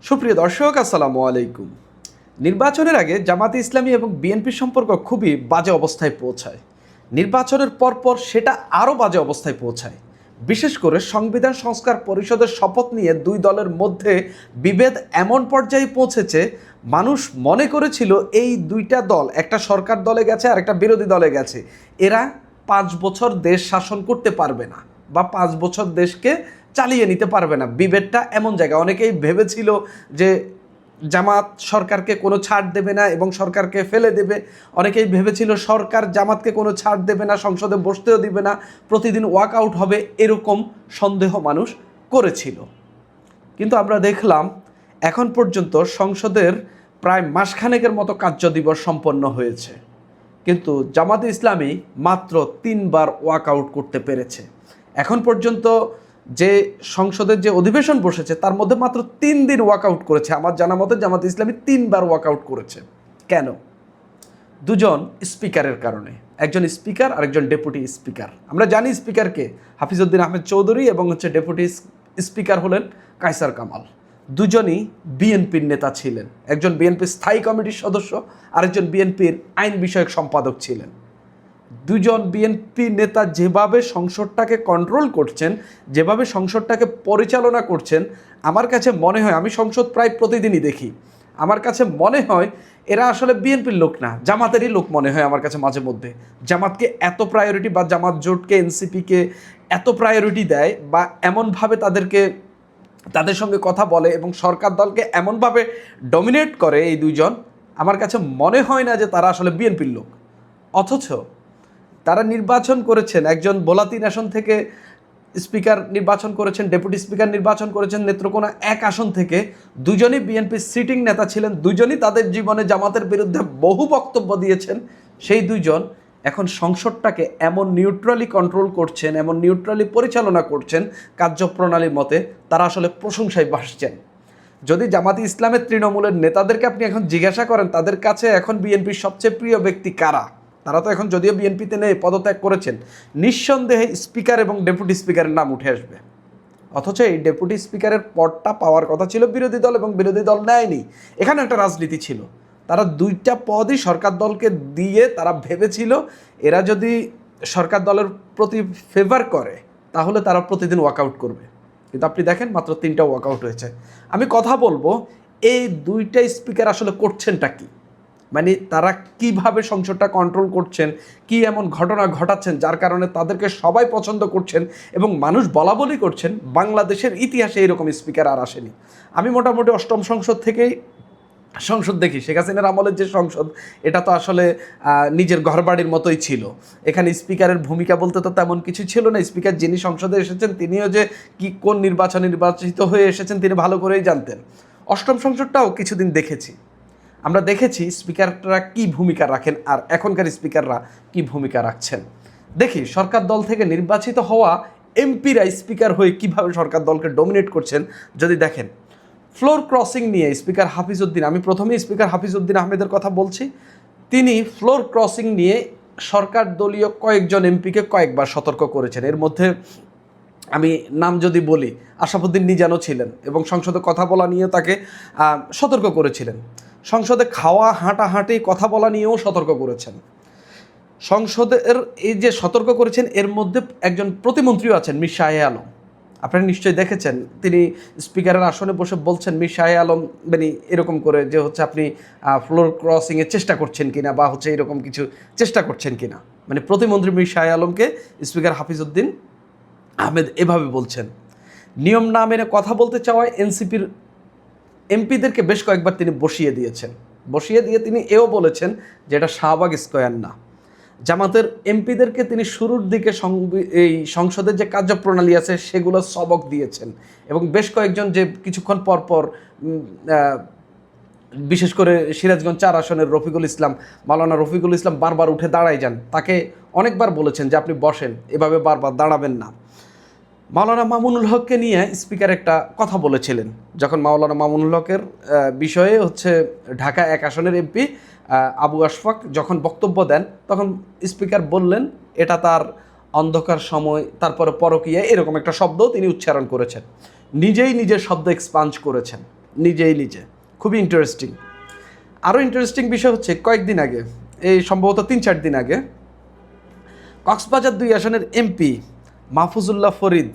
সুপ্রিয় দর্শক, আসসালামু আলাইকুম। নির্বাচনের আগে জামাতে ইসলামী এবং বিএনপির সম্পর্ক খুবই বাজে অবস্থায় পৌঁছায়। নির্বাচনের পরপর সেটা আরও বাজে অবস্থায় পৌঁছায়। বিশেষ করে সংবিধান সংস্কার পরিষদের শপথ নিয়ে দুই দলের মধ্যে বিভেদ এমন পর্যায়ে পৌঁছেছে, মানুষ মনে করেছিল এই দুইটা দল, একটা সরকার দলে গেছে আর একটা বিরোধী দলে গেছে, এরা 5 বছর দেশ শাসন করতে পারবে না বা 5 বছর দেশকে চালিয়ে নিতে পারবে না। বিভেদটা এমন জায়গায়, অনেকেই ভেবেছিল যে জামাত সরকারকে কোনো ছাড় দেবে না এবং সরকারকে ফেলে দেবে। অনেকেই ভেবেছিল সরকার জামাতকে কোনো ছাড় দেবে না, সংসদে বসতেও দিবে না, প্রতিদিন ওয়াক আউট হবে, এরকম সন্দেহ মানুষ করেছিল। কিন্তু আমরা দেখলাম এখন পর্যন্ত সংসদের প্রায় মাসখানেকের মতো কার্য দিবস সম্পন্ন হয়েছে, কিন্তু জামাতে ইসলামী মাত্র 3বার ওয়াক আউট করতে পেরেছে। এখন পর্যন্ত যে সংসদের যে অধিবেশন বসেছে তার মধ্যে মাত্র 3 দিন ওয়াকআউট করেছে। আমার জানা মতে জামাত ইসলামী 3বার ওয়াকআউট করেছে। কেন? দুজন স্পিকারের কারণে, একজন স্পিকার আর একজন ডেপুটি স্পিকার। আমরা জানি স্পিকারকে হাফিজউদ্দিন আহমেদ চৌধুরী এবং ডেপুটি স্পিকার হলেন কায়সার কামাল। দুজনই বিএনপির নেতা ছিলেন। একজন বিএনপির স্থায়ী কমিটির সদস্য, আরেকজন বিএনপির আইন বিষয়ক সম্পাদক ছিলেন। দুজন বিএনপি নেতা যেভাবে সংসদটাকে কন্ট্রোল করছেন, যেভাবে সংসদটাকে পরিচালনা করছেন, আমার কাছে মনে হয়, আমি সংসদ প্রায় প্রতিদিনই দেখি, আমার কাছে মনে হয় এরা আসলে বিএনপির লোক না, জামাতেরই লোক মনে হয় আমার কাছে মাঝে মধ্যে। জামাতকে এত প্রায়োরিটি বা জামাত জোটকে, এনসিপিকে এত প্রায়োরিটি দেয় বা এমনভাবে তাদের সঙ্গে কথা বলে এবং সরকার দলকে এমনভাবে ডমিনেট করে এই দুইজন, আমার কাছে মনে হয় না যে তারা আসলে বিএনপির লোক। অথচ তারা নির্বাচন করেছেন, একজন বোলাতিন আসন থেকে স্পিকার নির্বাচন করেছেন, ডেপুটি স্পিকার নির্বাচন করেছেন নেত্রকোনা 1 আসন থেকে। দুজনই বিএনপির সিটিং নেতা ছিলেন, দুজনই তাদের জীবনে জামাতের বিরুদ্ধে বহু বক্তব্য দিয়েছেন। সেই দুইজন এখন সংসদটাকে এমন নিউট্রালি কন্ট্রোল করছেন, এমন নিউট্রালি পরিচালনা করছেন কার্যপ্রণালীর মতে, তারা আসলে প্রশংসায় ভাসছেন। যদি জামাতে ইসলামের তৃণমূলের নেতাদেরকে আপনি এখন জিজ্ঞাসা করেন তাদের কাছে এখন বিএনপির সবচেয়ে প্রিয় ব্যক্তি কারা, তারা তো এখন যদিও বিএনপিতে নেই, পদত্যাগ করেছেন, নিঃসন্দেহে স্পিকার এবং ডেপুটি স্পিকারের নাম উঠে আসবে। অথচ এই ডেপুটি স্পিকারের পদটা পাওয়ার কথা ছিল বিরোধী দল এবং বিরোধী দল নেয়নি। এখানে একটা রাজনীতি ছিল। তারা 2টা পদই সরকার দলকে দিয়ে তারা ভেবেছিল এরা যদি সরকার দলের প্রতি ফেভার করে তাহলে তারা প্রতিদিন ওয়াকআউট করবে। কিন্তু আপনি দেখেন মাত্র 3টা ওয়াকআউট হয়েছে। আমি কথা বলবো এই 2টা স্পিকার আসলে করছেনটা কি, মানে তারা কিভাবে সংসদটা কন্ট্রোল করছেন, কি এমন ঘটনা ঘটাচ্ছেন যার কারণে তাদেরকে সবাই পছন্দ করছেন এবং মানুষ বলাবলি করছেন বাংলাদেশের ইতিহাসে এরকম স্পিকার আর আসেনি। আমি মোটামুটি 8ম সংসদ থেকেই সংসদ দেখি। শেখ হাসিনার আমলের যে সংসদ, এটা তো আসলে নিজের ঘরবাড়ির মতোই ছিল। এখানে স্পিকারের ভূমিকা বলতে তো তেমন কিছু ছিল না। স্পিকার যিনি সংসদে এসেছেন তিনিও যে কোন নির্বাচিত হয়ে এসেছেন তিনি ভালো করেই জানতেন। 8ম সংসদটাও কিছুদিন দেখেছি, আমরা দেখেছি স্পিকাররা কি ভূমিকা রাখেন আর এখনকার স্পিকাররা কি ভূমিকা রাখছেন। দেখি সরকার দল থেকে নির্বাচিত হওয়া এমপিরা স্পিকার হয়ে কিভাবে সরকার দলকে ডমিনেট করছেন। যদি দেখেন ফ্লোর ক্রসিং নিয়ে স্পিকার হাফিজউদ্দিন, আমি প্রথমেই স্পিকার হাফিজউদ্দিন আহমেদের কথা বলছি, তিনি ফ্লোর ক্রসিং নিয়ে সরকার দলীয় কয়েকজন এমপিকে কয়েকবার সতর্ক করেছেন। এর মধ্যে আমি নাম যদি বলি, আশরাফুদ্দিন নিজানও ছিলেন এবং সংসদে কথা বলা নিয়ে তাকে সতর্ক করেছিলেন। সংসদে খাওয়া হাঁটাহাঁটি কথা বলা নিয়েও সতর্ক করেছেন। সংসদের এই যে সতর্ক করেছেন এর মধ্যে একজন প্রতিমন্ত্রীও আছেন, মীর শাহে আলম। আপনারা নিশ্চয়ই দেখেছেন তিনি স্পিকারের আসনে বসে বলছেন মীর শাহে আলম মানে এরকম করে যে আপনি ফ্লোর ক্রসিংয়ের চেষ্টা করছেন কিনা বা এরকম কিছু চেষ্টা করছেন কিনা, মানে প্রতিমন্ত্রী মীর শাহে আলমকে স্পিকার হাফিজউদ্দিন আহমেদ এভাবে বলছেন। নিয়ম না মেনে কথা বলতে চাওয়ায় এনসিপির এমপিদেরকে বেশ কয়েকবার তিনি বসিয়ে দিয়ে তিনি এও বলেছেন যে এটা শাহবাগ স্কয়ার না। জামাতের এমপিদেরকে তিনি শুরুর দিকে এই সংসদের যে কার্যপ্রণালী আছে সেগুলো সবক দিয়েছেন এবং বেশ কয়েকজন যে কিছুক্ষণ পর বিশেষ করে সিরাজগঞ্জ 4 আসনের মাওলানা রফিকুল ইসলাম বারবার উঠে দাঁড়ায় যান, তাকে অনেকবার বলেছেন যে আপনি বসেন, এভাবে বারবার দাঁড়াবেন না। মাওলানা মামুনুল হককে নিয়ে স্পিকার একটা কথা বলেছিলেন, যখন মাওলানা মামুনুল হকের বিষয়ে ঢাকা 1 আসনের এমপি আবু আশফাক যখন বক্তব্য দেন, তখন স্পিকার বললেন এটা তার অন্ধকার সময়, তারপরে পরকীয়া, এরকম একটা শব্দও তিনি উচ্চারণ করেছেন, নিজেই নিজের শব্দ এক্সপাঞ্জ করেছেন। নিজে খুবই ইন্টারেস্টিং। আরও ইন্টারেস্টিং বিষয় হচ্ছে কয়েকদিন আগে, এই সম্ভবত 3-4 দিন আগে, কক্সবাজার 2 আসনের এমপি মাহফুজুল্লাহ ফরিদ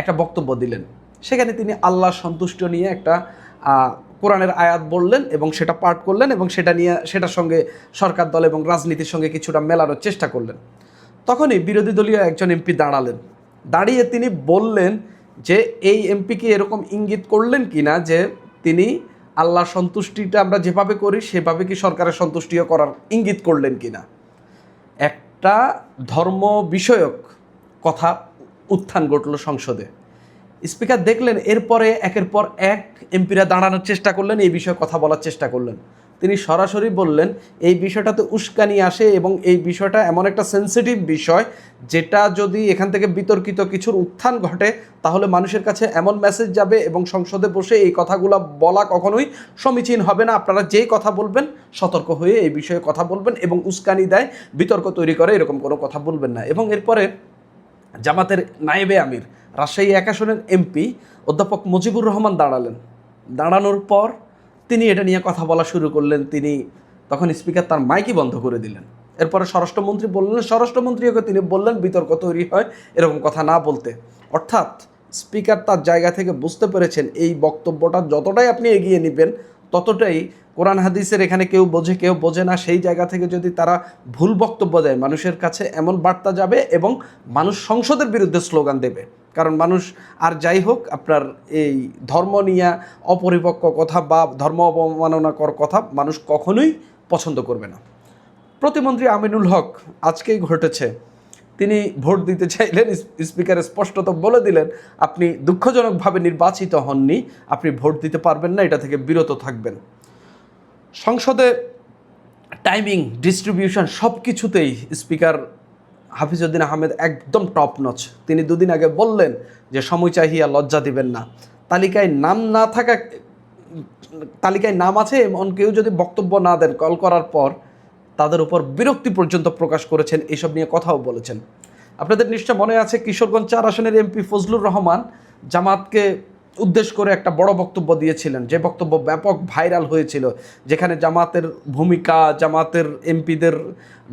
একটা বক্তব্য দিলেন। সেখানে তিনি আল্লাহ সন্তুষ্ট নিয়ে একটা কোরআনের আয়াত বললেন এবং সেটা পাঠ করলেন এবং সেটার সঙ্গে সরকার দল এবং রাজনীতির সঙ্গে কিছুটা মেলানোর চেষ্টা করলেন। তখনই বিরোধী দলীয় একজন এমপি দাঁড়িয়ে তিনি বললেন যে এই এমপি কি এরকম ইঙ্গিত করলেন কি না যে তিনি আল্লাহ সন্তুষ্টিটা আমরা যেভাবে করি সেভাবে কি সরকারের সন্তুষ্টিও করার ইঙ্গিত করলেন কি না। একটা ধর্ম বিষয়ক কথা উত্থান ঘটল সংসদে। স্পিকার দেখলেন এরপরে একের পর এক এমপিরা দাঁড়ানোর চেষ্টা করলেন, এই বিষয়ে কথা বলার চেষ্টা করলেন। তিনি সরাসরি বললেন এই বিষয়টাতে উস্কানি আসে এবং এই বিষয়টা এমন একটা সেন্সিটিভ বিষয় যেটা যদি এখান থেকে বিতর্কিত কিছুর উত্থান ঘটে তাহলে মানুষের কাছে এমন মেসেজ যাবে এবং সংসদে বসে এই কথাগুলো বলা কখনোই সমীচীন হবে না। আপনারা যেই কথা বলবেন সতর্ক হয়ে এই বিষয়ে কথা বলবেন এবং উস্কানি দেয় বিতর্ক তৈরি করে এরকম কোনো কথা বলবেন না। এবং এরপরে জামাতের নায়েবে আমির রাজশাহী 1 আসনের এমপি অধ্যাপক মুজিবুর রহমান দাঁড়ানোর পর তিনি এটা নিয়ে কথা বলা শুরু করলেন। তখন স্পিকার তার মাইকই বন্ধ করে দিলেন। এরপরে স্বরাষ্ট্রমন্ত্রীকে তিনি বললেন বিতর্ক তৈরি হয় এরকম কথা না বলতে। অর্থাৎ স্পিকার তার জায়গা থেকে বুঝতে পেরেছেন এই বক্তব্যটা যতটাই আপনি এগিয়ে নেবেন ততটাই কোরআন হাদিসের এখানে কেউ বোঝে না, সেই জায়গা থেকে যদি তারা ভুল বক্তব্য দেয় মানুষের কাছে এমন বার্তা যাবে এবং মানুষ সংসদের বিরুদ্ধে স্লোগান দেবে। কারণ মানুষ আর যাই হোক আপনার এই ধর্ম নিয়ে অপরিপক্ক কথা বা ধর্ম অবমাননাকর কথা মানুষ কখনোই পছন্দ করবে না। প্রতিমন্ত্রী আমিনুল হক আজকেই ঘটেছে, তিনি ভোট দিতে চাইলেন, স্পিকার স্পষ্টত বলে দিলেন আপনি দুঃখজনকভাবে নির্বাচিত হননি, আপনি ভোট দিতে পারবেন না, এটা থেকে বিরত থাকবেন। সংসদে টাইমিং, ডিস্ট্রিবিউশন সব কিছুতেই স্পিকার হাফিজউদ্দিন আহমেদ একদম টপ নচ। তিনি 2 দিন আগে বললেন যে সময় চাহিয়া লজ্জা দিবেন না। তালিকায় নাম আছে এমন কেউ যদি বক্তব্য না দেন কল করার পর তাদের উপর বিরক্তি পর্যন্ত প্রকাশ করেছেন, এসব নিয়ে কথাও বলেছেন। আপনাদের নিশ্চয় মনে আছে কিশোরগঞ্জ 4 আসনের এমপি ফজলুর রহমান জামাতকে উদ্দেশ্য করে একটা বড় বক্তব্য দিয়েছিলেন, যে বক্তব্য ব্যাপক ভাইরাল হয়েছিল, যেখানে জামাতের ভূমিকা, জামাতের এমপিদের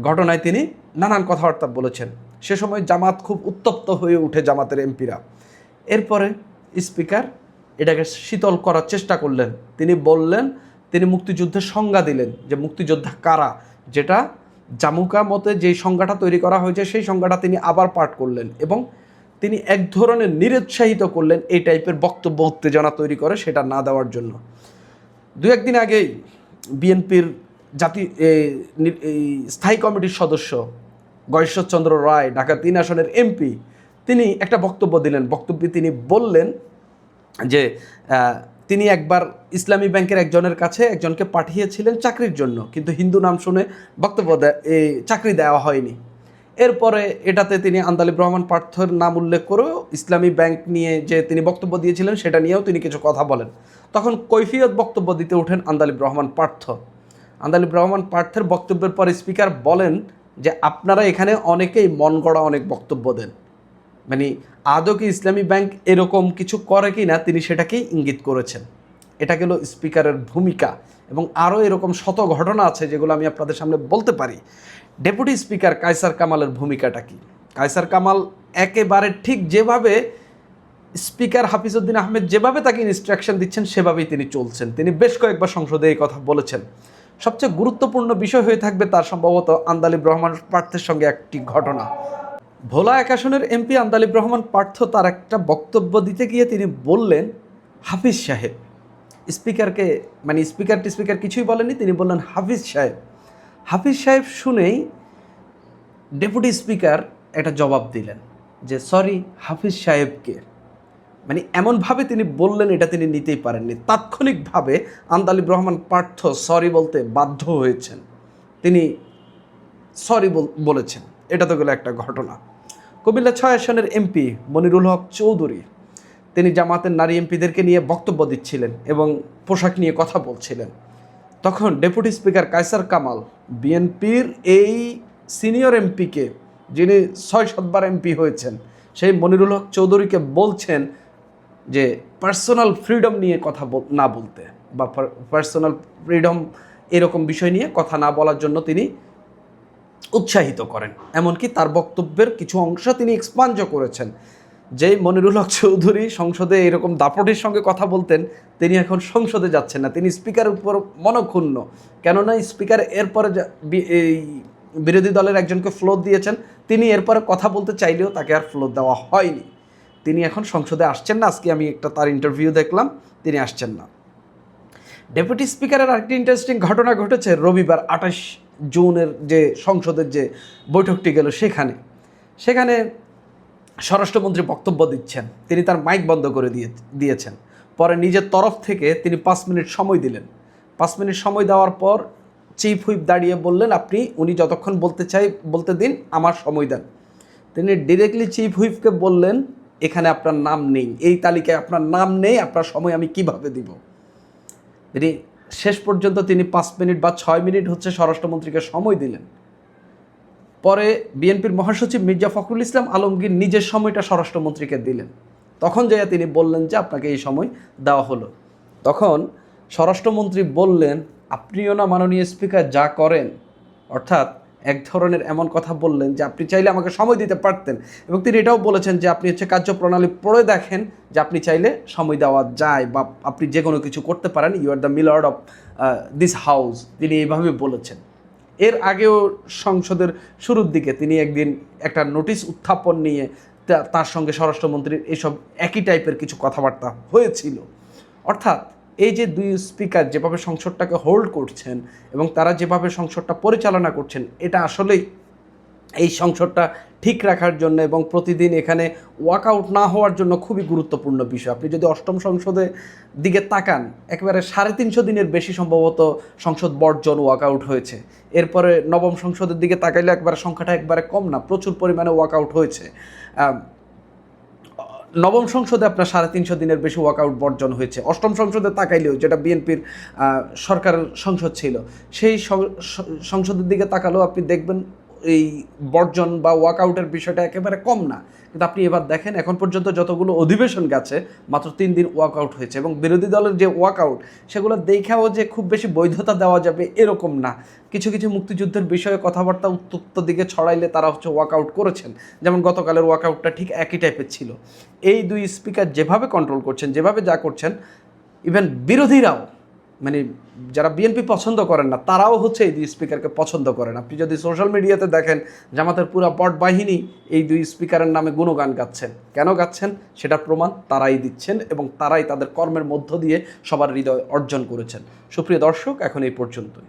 ঘটনায় তিনি নানান কথাবার্তা বলেছেন। সে সময় জামাত খুব উত্তপ্ত হয়ে উঠে, জামাতের এমপিরা। এরপরে স্পিকার এটাকে শীতল করার চেষ্টা করলেন। তিনি মুক্তিযুদ্ধের সংজ্ঞা দিলেন যে মুক্তিযোদ্ধা কারা, যেটা জামুকা মতে যেই সংজ্ঞাটা তৈরি করা হয়েছে সেই সংজ্ঞাটা তিনি আবার পাঠ করলেন এবং তিনি এক ধরনের নিরুৎসাহিত করলেন এই টাইপের বক্তব্য উত্তেজনা তৈরি করে সেটা না দেওয়ার জন্য। 2-1 দিন আগেই বিএনপির স্থায়ী কমিটির সদস্য গয়েশ্বরচন্দ্র রায়, ঢাকা 3 আসনের এমপি, তিনি একটা বক্তব্য দিলেন। বক্তব্যে তিনি বললেন যে তিনি একবার ইসলামী ব্যাংকের একজনের কাছে একজনকে পাঠিয়েছিলেন চাকরির জন্য, কিন্তু হিন্দু নাম শুনে চাকরি দেওয়া হয়নি। এরপরে এটাতে তিনি আন্দালিব রহমান পার্থর নাম উল্লেখ করেও ইসলামী ব্যাংক নিয়ে যে তিনি বক্তব্য দিয়েছিলেন সেটা নিয়েও তিনি কিছু কথা বলেন। তখন কৈফিয়ত বক্তব্য দিতে ওঠেন আন্দালিব রহমান পার্থের বক্তব্যের পর স্পিকার বলেন যে আপনারা এখানে অনেকেই মন গড়া অনেক বক্তব্য দেন, মানে আদৌ কি ইসলামী ব্যাংক এরকম কিছু করে কি না তিনি সেটাকেই ইঙ্গিত করেছেন। এটা গেল স্পিকারের ভূমিকা এবং আরও এরকম শত ঘটনা আছে যেগুলো আমি আপনাদের সামনে বলতে পারি। ডেপুটি স্পিকার কায়সার কামালের ভূমিকাটা কি? কায়সার কামাল একেবারে ঠিক যেভাবে স্পিকার হাফিজউদ্দিন আহমেদ যেভাবে তাকে ইনস্ট্রাকশন দিচ্ছেন সেভাবেই তিনি চলছেন। তিনি বেশ কয়েকবার সংসদে এই কথা বলেছেন। সবচেয়ে গুরুত্বপূর্ণ বিষয় হয়ে থাকবে তার সম্ভবত আন্দালিব রহমান পার্থের সঙ্গে একটি ঘটনা। ভোলা 1 আসনের এমপি আন্দালিব রহমান পার্থ তার একটা বক্তব্য দিতে গিয়ে তিনি বললেন হাফিজ সাহেব, স্পিকারকে মানে স্পিকার কিছুই বলেননি, তিনি বললেন হাফিজ সাহেব শুনেই ডেপুটি স্পিকার একটা জবাব দিলেন যে সরি হাফিজ সাহেবকে, মানে এমনভাবে তিনি বললেন এটা তিনি নিতেই পারেননি। তাৎক্ষণিকভাবে আন্দালিব রহমান পার্থ সরি বলতে বাধ্য হয়েছেন, তিনি সরি বলেছেন। এটা তো গেল একটা ঘটনা। কুমিল্লা 6 আসনের এমপি মনিরুল হক চৌধুরী, তিনি জামাতের নারী এমপিদেরকে নিয়ে বক্তব্য দিচ্ছিলেন এবং পোশাক নিয়ে কথা বলছিলেন। তখন ডেপুটি স্পিকার কায়সার কামাল বিএনপির এই সিনিয়র এমপিকে, যিনি 6-7 বার এমপি হয়েছেন, সেই মনিরুল হক চৌধুরীকে বলছেন যে পার্সোনাল ফ্রিডম নিয়ে কথা না বলতে, বা পার্সোনাল ফ্রিডম এরকম বিষয় নিয়ে কথা না বলার জন্য তিনি উৎসাহিত করেন। এমনকি তার বক্তব্যের কিছু অংশ তিনি এক্সপাঞ্জও করেছেন। যেই মনিরুল হক চৌধুরী সংসদে এরকম দাপটের সঙ্গে কথা বলতেন, তিনি এখন সংসদে যাচ্ছেন না, তিনি স্পিকারের উপর মনক্ষুণ্ণ। কেননা স্পিকার এরপরে এই বিরোধী দলের একজনকে ফ্লোর দিয়েছেন, তিনি এরপরে কথা বলতে চাইলেও তাকে আর ফ্লোর দেওয়া হয়নি। তিনি এখন সংসদে আসছেন না। আজকে আমি একটা তার ইন্টারভিউ দেখলাম, তিনি আসছেন না। ডেপুটি স্পিকারের আরেকটি ইন্টারেস্টিং ঘটনা ঘটেছে রবিবার 28 জুনের যে সংসদের যে বৈঠকটি গেল, সেখানে স্বরাষ্ট্রমন্ত্রী বক্তব্য দিচ্ছেন, তিনি তার মাইক বন্ধ করে দিয়েছেন। পরে নিজের তরফ থেকে তিনি 5 মিনিট সময় দিলেন। 5 মিনিট সময় দেওয়ার পর চিফ হুইপ দাঁড়িয়ে বললেন, উনি যতক্ষণ বলতে দিন, আমার সময় দেন। তিনি ডিরেক্টলি চিফ হুইপকে বললেন, এখানে আপনার নাম নেই, এই তালিকায় আপনার নাম নেই, আপনার সময় আমি কিভাবে দিব। তিনি শেষ পর্যন্ত তিনি 5 মিনিট বা 6 মিনিট স্বরাষ্ট্রমন্ত্রীকে সময় দিলেন। পরে বিএনপির মহাসচিব মির্জা ফখরুল ইসলাম আলমগীর নিজের সময়টা স্বরাষ্ট্রমন্ত্রীকে দিলেন। তখন যাইয়া তিনি বললেন যে আপনাকে এই সময় দেওয়া হলো। তখন স্বরাষ্ট্রমন্ত্রী বললেন, আপনিও না মাননীয় স্পিকার যা করেন, অর্থাৎ এক ধরনের এমন কথা বললেন যে আপনি চাইলে আমাকে সময় দিতে পারতেন। এবং তিনি এটাও বলেছেন যে আপনি কার্যপ্রণালী পড়ে দেখেন, যে আপনি চাইলে সময় দেওয়া যায় বা আপনি যে কোনো কিছু করতে পারেন, you are the milord of this house, তিনি এইভাবে বলেছেন। এর আগেও সংসদের শুরুর দিকে তিনি একদিন একটা নোটিশ উত্থাপন নিয়ে তার সঙ্গে স্বরাষ্ট্রমন্ত্রীর এসব একই টাইপের কিছু কথাবার্তা হয়েছিল। অর্থাৎ এই যে দুই স্পিকার যেভাবে সংসদটাকে হোল্ড করছেন এবং তারা যেভাবে সংসদটা পরিচালনা করছেন, এটা আসলেই এই সংসদটা ঠিক রাখার জন্য এবং প্রতিদিন এখানে ওয়াকআউট না হওয়ার জন্য খুবই গুরুত্বপূর্ণ বিষয়। আপনি যদি অষ্টম সংসদের দিকে তাকান, একেবারে 350 দিনের বেশি সম্ভবত সংসদ বর্জন ওয়াকআউট হয়েছে। এরপরে নবম সংসদের দিকে তাকাইলে একবারে সংখ্যাটা একবারে কম না, প্রচুর পরিমাণে ওয়াকআউট হয়েছে। নবম সংসদে আপনার 350 দিনের বেশি ওয়াকআউট বর্জন হয়েছে। অষ্টম সংসদে তাকাইলেও, যেটা বিএনপির সরকারের সংসদ ছিল, সেই সংসদের দিকে তাকালেও আপনি দেখবেন এই বর্জন বা ওয়াকআউটের বিষয়টা একেবারে কম না। কিন্তু আপনি এবার দেখেন, এখন পর্যন্ত যতগুলো অধিবেশন গেছে, মাত্র 3 দিন ওয়াকআউট হয়েছে। এবং বিরোধী দলের যে ওয়াকআউট, সেগুলো দেখাও যে খুব বেশি বৈধতা দেওয়া যাবে এরকম না। কিছু কিছু মুক্তিযুদ্ধের বিষয়ে কথাবার্তা উত্তপ্ত দিকে ছড়াইলে তারা ওয়াকআউট করেছেন। যেমন গতকালের ওয়াকআউটটা ঠিক একই টাইপের ছিল। এই দুই স্পিকার যেভাবে কন্ট্রোল করছেন, যেভাবে যা করছেন, ইভেন বিরোধীরাও, মানে যারা বিএনপি পছন্দ করেন না, তারাও এই দুই স্পিকারকে পছন্দ করেন। আপনি যদি সোশ্যাল মিডিয়াতে দেখেন, জামাতের পুরো বট বাহিনী এই দুই স্পিকারের নামে গুণগান গাচ্ছেন। কেন গাচ্ছেন সেটা প্রমাণ তারাই দিচ্ছেন, এবং তারাই তাদের কর্মের মধ্য দিয়ে সবার হৃদয় অর্জন করেছেন। সুপ্রিয় দর্শক, এখন এই পর্যন্তই।